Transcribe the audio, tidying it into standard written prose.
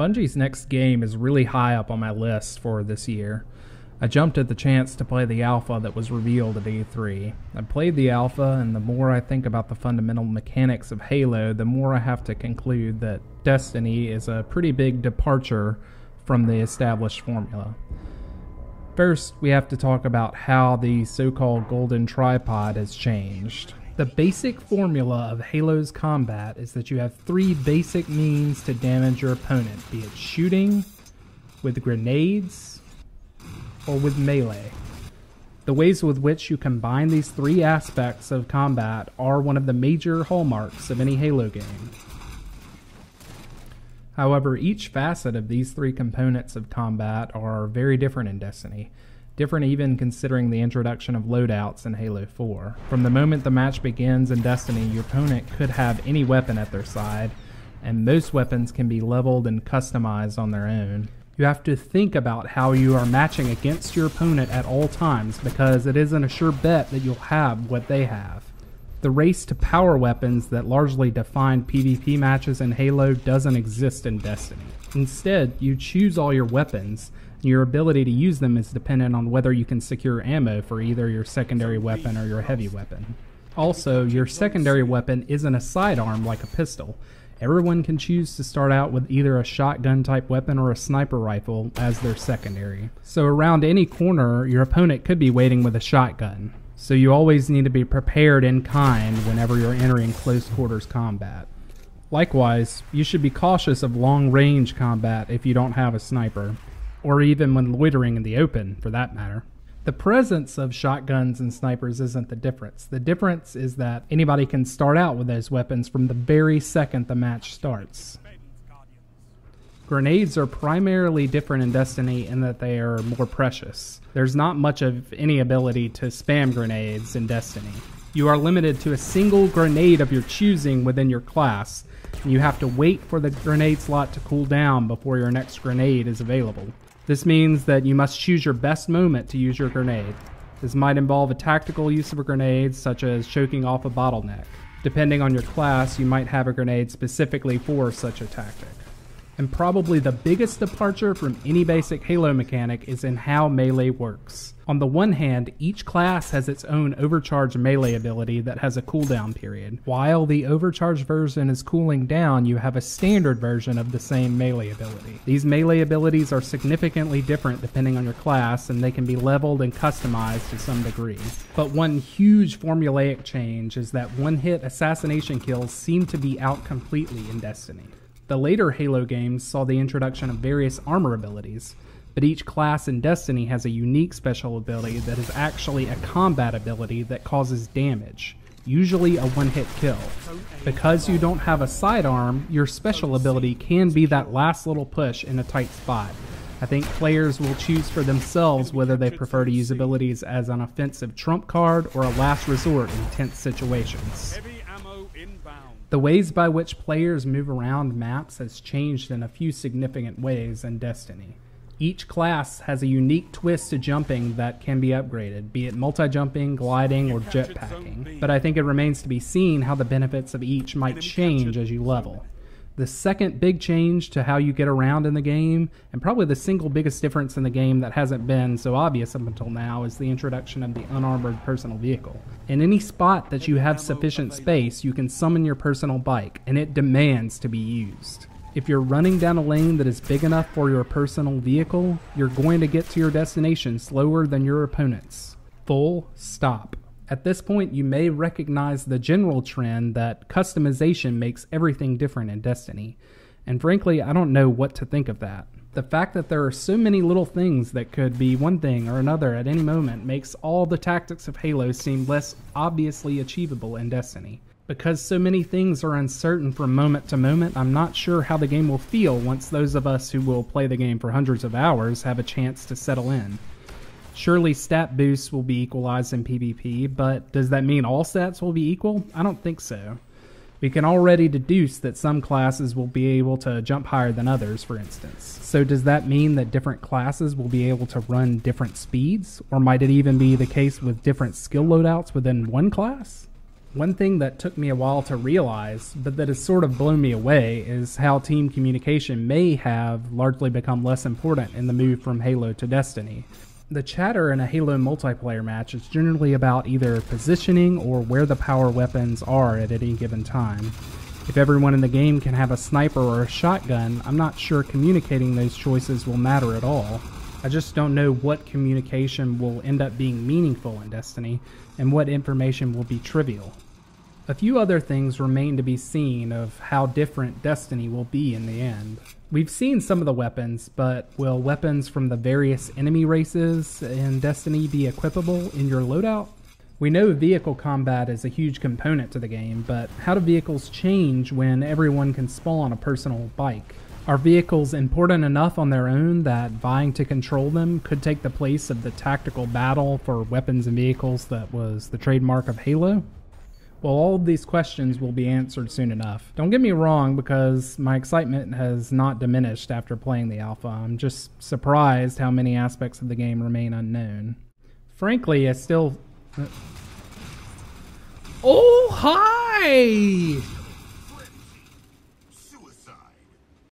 Bungie's next game is really high up on my list for this year. I jumped at the chance to play the alpha that was revealed at E3. I played the alpha, and the more I think about the fundamental mechanics of Halo, the more I have to conclude that Destiny is a pretty big departure from the established formula. First, we have to talk about how the so-called golden tripod has changed. The basic formula of Halo's combat is that you have three basic means to damage your opponent, be it shooting, with grenades, or with melee. The ways with which you combine these three aspects of combat are one of the major hallmarks of any Halo game. However, each facet of these three components of combat are very different in Destiny. Different even considering the introduction of loadouts in Halo 4. From the moment the match begins in Destiny, your opponent could have any weapon at their side, and most weapons can be leveled and customized on their own. You have to think about how you are matching against your opponent at all times, because it isn't a sure bet that you'll have what they have. The race to power weapons that largely defined PvP matches in Halo doesn't exist in Destiny. Instead, you choose all your weapons, and your ability to use them is dependent on whether you can secure ammo for either your secondary weapon or your heavy weapon. Also, your secondary weapon isn't a sidearm like a pistol. Everyone can choose to start out with either a shotgun type weapon or a sniper rifle as their secondary. So around any corner, your opponent could be waiting with a shotgun. So you always need to be prepared in kind whenever you're entering close quarters combat. Likewise, you should be cautious of long range combat if you don't have a sniper, or even when loitering in the open for that matter. The presence of shotguns and snipers isn't the difference. The difference is that anybody can start out with those weapons from the very second the match starts. Grenades are primarily different in Destiny in that they are more precious. There's not much of any ability to spam grenades in Destiny. You are limited to a single grenade of your choosing within your class, and you have to wait for the grenade slot to cool down before your next grenade is available. This means that you must choose your best moment to use your grenade. This might involve a tactical use of a grenade, such as choking off a bottleneck. Depending on your class, you might have a grenade specifically for such a tactic. And probably the biggest departure from any basic Halo mechanic is in how melee works. On the one hand, each class has its own overcharged melee ability that has a cooldown period. While the overcharged version is cooling down, you have a standard version of the same melee ability. These melee abilities are significantly different depending on your class, and they can be leveled and customized to some degree. But one huge formulaic change is that one-hit assassination kills seem to be out completely in Destiny. The later Halo games saw the introduction of various armor abilities, but each class in Destiny has a unique special ability that is actually a combat ability that causes damage, usually a one-hit kill. Because you don't have a sidearm, your special ability can be that last little push in a tight spot. I think players will choose for themselves whether they prefer to use abilities as an offensive trump card or a last resort in tense situations. The ways by which players move around maps has changed in a few significant ways in Destiny. Each class has a unique twist to jumping that can be upgraded, be it multi-jumping, gliding, or jetpacking, but I think it remains to be seen how the benefits of each might change as you level. The second big change to how you get around in the game, and probably the single biggest difference in the game that hasn't been so obvious up until now, is the introduction of the unarmored personal vehicle. In any spot that you have sufficient space, you can summon your personal bike, and it demands to be used. If you're running down a lane that is big enough for your personal vehicle, you're going to get to your destination slower than your opponents. Full stop. At this point, you may recognize the general trend that customization makes everything different in Destiny, and frankly, I don't know what to think of that. The fact that there are so many little things that could be one thing or another at any moment makes all the tactics of Halo seem less obviously achievable in Destiny. Because so many things are uncertain from moment to moment, I'm not sure how the game will feel once those of us who will play the game for hundreds of hours have a chance to settle in. Surely stat boosts will be equalized in PvP, but does that mean all stats will be equal? I don't think so. We can already deduce that some classes will be able to jump higher than others, for instance. So does that mean that different classes will be able to run different speeds? Or might it even be the case with different skill loadouts within one class? One thing that took me a while to realize, but that has sort of blown me away, is how team communication may have largely become less important in the move from Halo to Destiny. The chatter in a Halo multiplayer match is generally about either positioning or where the power weapons are at any given time. If everyone in the game can have a sniper or a shotgun, I'm not sure communicating those choices will matter at all. I just don't know what communication will end up being meaningful in Destiny, and what information will be trivial. A few other things remain to be seen of how different Destiny will be in the end. We've seen some of the weapons, but will weapons from the various enemy races in Destiny be equipable in your loadout? We know vehicle combat is a huge component to the game, but how do vehicles change when everyone can spawn a personal bike? Are vehicles important enough on their own that vying to control them could take the place of the tactical battle for weapons and vehicles that was the trademark of Halo? Well, all of these questions will be answered soon enough. Don't get me wrong, because my excitement has not diminished after playing the alpha. I'm just surprised how many aspects of the game remain unknown. Frankly, I still... Oh, hi!